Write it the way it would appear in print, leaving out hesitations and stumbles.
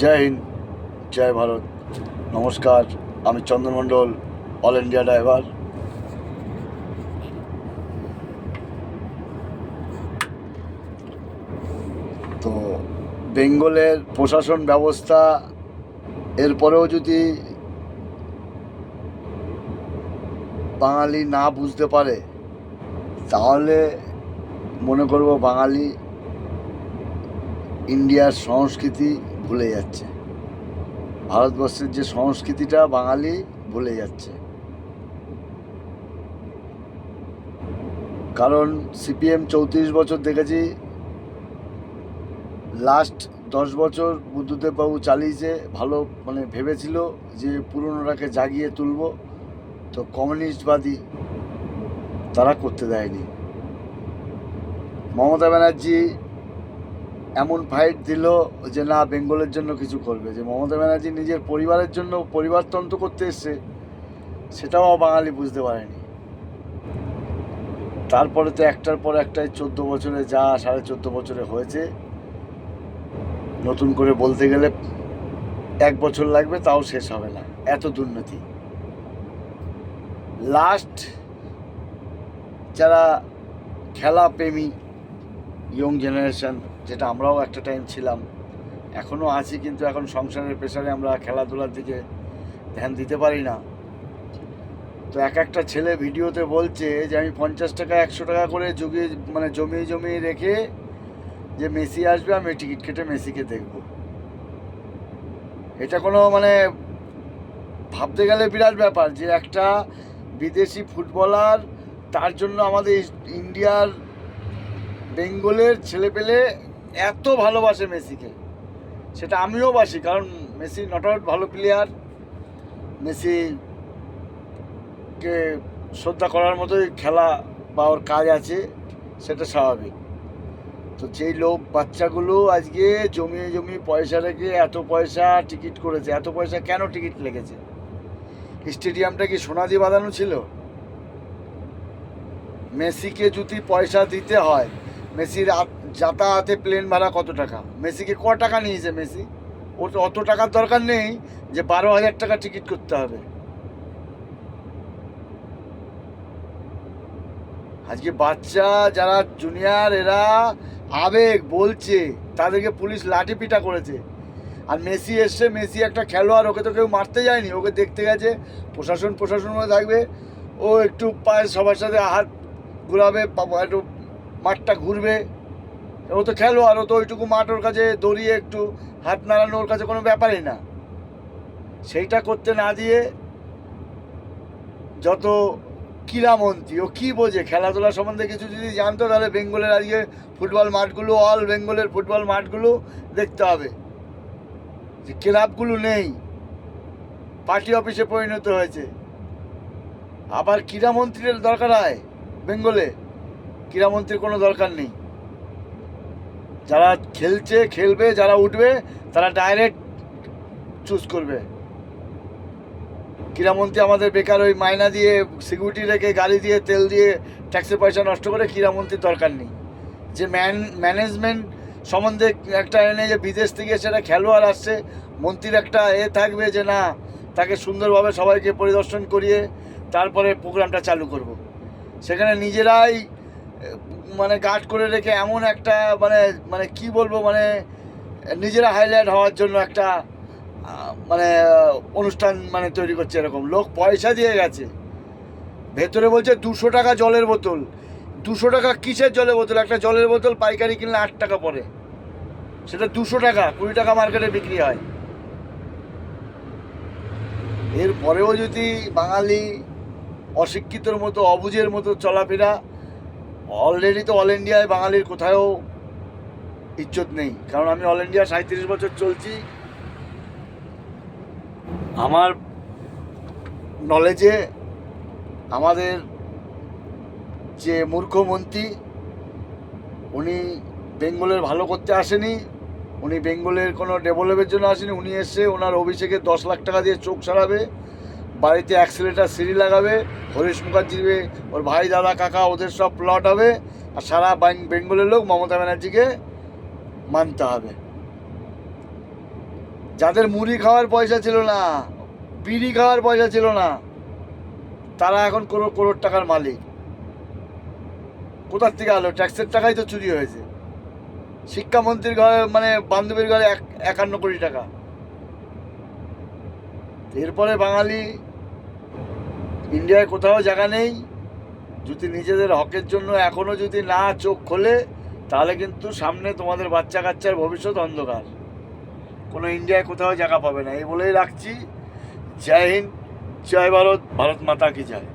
জয় হিন্দ, জয় ভারত। নমস্কার, আমি চন্দন মণ্ডল, all India driver. তো বেঙ্গলের প্রশাসন ব্যবস্থা এরপরেও যদি বাঙালি না বুঝতে পারে, তাহলে মনে করব বাঙালি ইন্ডিয়ার সংস্কৃতি ভুলে যাচ্ছে। ভারতবর্ষের যে সংস্কৃতিটা বাঙালি ভুলে যাচ্ছে। কারণ সিপিএম 34 বছর দেখেছি, লাস্ট 10 বছর বুদ্ধদেববাবু চালিয়েছে, ভালো ভেবেছিল যে পুরনোটাকে জাগিয়ে তুলব, তো কমিউনিস্টবাদী তারা করতে দেয়নি। মমতা ব্যানার্জি এমন ফাইট দিল যে না, বেঙ্গলের জন্য কিছু করবে। যে মমতা ব্যানার্জি নিজের পরিবারের জন্য পরিবারতন্ত্র করতে এসছে, সেটাও বাঙালি বুঝতে পারেনি। তারপরে তো একটার পর একটাই 14 বছরে যা 14.5 বছরে হয়েছে, নতুন করে বলতে গেলে 1 বছর লাগবে, তাও শেষ হবে না, এত দুর্নীতি। লাস্ট যারা খেলা প্রেমী ইয়ং জেনারেশন, যেটা আমরাও একটা টাইম ছিলাম, এখনও আছি, কিন্তু এখন সংসারের প্রেশারে আমরা খেলাধুলার দিকে ধ্যান দিতে পারি না। তো একটা ছেলে ভিডিওতে বলছে যে আমি 50 টাকা 100 টাকা করে জমিয়ে রেখে যে মেসি আসবে, আমি টিকিট কেটে মেসিকে দেখব। এটা কোনো ভাবতে গেলে বিরাট ব্যাপার যে একটা বিদেশি ফুটবলার, তার জন্য আমাদের ইন্ডিয়ার বেঙ্গলের ছেলেপেলে এত ভালোবাসে মেসিকে। সেটা আমিও বাসি, কারণ মেসি নট আউট ভালো প্লেয়ার। মেসিকে শ্রদ্ধা করার মতোই খেলা বা ওর কাজ আছে, সেটা স্বাভাবিক। তো যেই লোক বাচ্চাগুলো আজকে জমিয়ে পয়সা রেখে এত পয়সা টিকিট করেছে, এত পয়সা কেন টিকিট লেগেছে? স্টেডিয়ামটা কি সোনা দিয়ে বাঁধানো ছিল? মেসিকে যদি পয়সা দিতে হয়, মেসির যাতায়াতে প্লেন ভাড়া কত টাকা? মেসিকে টাকা নিয়েছে মেসি? ওর তো অত টাকার দরকার নেই যে 12,000 টাকা টিকিট করতে হবে। আজকে বাচ্চা যারা জুনিয়র, এরা আবেগ বলছে, তাদেরকে পুলিশ লাঠি পিটা করেছে। আর মেসি এসছে, মেসি একটা খেলোয়াড়, ওকে তো কেউ মারতে যায়নি, ওকে দেখতে গেছে। প্রশাসন থাকবে, ও একটু পায়ে সবার সাথে হাত ঘুরাবে, একটু মাঠটা ঘুরবে। ও তো খেলোয়াড়, ও তো ওইটুকু মাঠ ওর কাছে দৌড়িয়ে একটু হাত নাড়ানো ওর কাছে কোনো ব্যাপারই না। সেইটা করতে না দিয়ে যত ক্রীড়ামন্ত্রী, ও কী বোঝে খেলাধুলা সম্বন্ধে? কিছু যদি জানতো তাহলে বেঙ্গলের আজকে ফুটবল মাঠগুলো, অল বেঙ্গলের ফুটবল মাঠগুলো দেখতে হবে যে ক্লাবগুলো নেই, পার্টি অফিসে পরিণত হয়েছে। আবার ক্রীড়ামন্ত্রীর দরকার হয় বেঙ্গলে? ক্রীড়ামন্ত্রীর কোনো দরকার নেই। যারা খেলবে, যারা উঠবে, তারা ডাইরেক্ট চুজ করবে। ক্রীড়ামন্ত্রী আমাদের বেকার ওই মাইনা দিয়ে, সিকিউরিটি রেখে, গাড়ি দিয়ে, তেল দিয়ে, ট্যাক্সের পয়সা নষ্ট করে ক্রীড়ামন্ত্রীর দরকার নেই। যে ম্যানেজমেন্ট সম্বন্ধে একটা এনে যে বিদেশ থেকে সেটা খেলোয়াড় আসছে, মন্ত্রীর একটা থাকবে যে না, তাকে সুন্দরভাবে সবাইকে পরিদর্শন করিয়ে তারপরে প্রোগ্রামটা চালু করব। সেখানে নিজেরাই গার্ড করে রেখে এমন একটা কি বলবো, নিজেরা হাইলাইট হওয়ার জন্য একটা অনুষ্ঠান তৈরি করছে। এরকম লোক পয়সা দিয়ে গেছে, ভেতরে বলছে 200 টাকা জলের বোতল। 200 টাকা কিসের জলের বোতল? একটা জলের বোতল পাইকারি কিনলে 8 টাকা পড়ে, সেটা 200 টাকা, 20 টাকা মার্কেটে বিক্রি হয়। এরপরেও যদি বাঙালি অশিক্ষিতর মতো, অবুঝের মতো চলাফেরা, অলরেডি তো অল ইন্ডিয়ায় বাঙালির কোথাও ইজ্জত নেই। কারণ আমি অল ইন্ডিয়া 37 বছর চলছি, আমার নলেজে আমাদের যে মুখ্যমন্ত্রী, উনি বেঙ্গলের ভালো করতে আসেনি, উনি বেঙ্গলের কোনো ডেভেলপের জন্য আসেনি। উনি এসে ওনার অভিষেকে 10 লাখ টাকা দিয়ে চোখ সারাবে, বাড়িতে অ্যাক্সিলেটার সিঁড়ি লাগাবে, হরিশ মুখার্জি, ওর ভাই, দাদা, কাকা, ওদের সব প্লট হবে, আর সারা বেঙ্গলের লোক মমতা ব্যানার্জিকে মানতে হবে। যাদের মুড়ি খাওয়ার পয়সা ছিল না, বিড়ি খাওয়ার পয়সা ছিল না, তারা এখন করোড় করোড় টাকার মালিক। কোথার থেকে আলো? ট্যাক্সের টাকাই তো চুরি হয়েছে। শিক্ষামন্ত্রীর ঘরে মানে বান্ধবীর ঘরে 51 কোটি টাকা। এরপরে বাঙালি ইন্ডিয়ায় কোথাও জায়গা নেই। যদি নিজেদের হকের জন্য এখনও যদি না চোখ খোলে, তাহলে কিন্তু সামনে তোমাদের বাচ্চা কাচ্চার ভবিষ্যৎ অন্ধকার। কোনো ইন্ডিয়ায় কোথাও জায়গা পাবে না। এই বলেই রাখছি। জয় হিন্দ, জয় ভারত, ভারত মাতা কি জয়।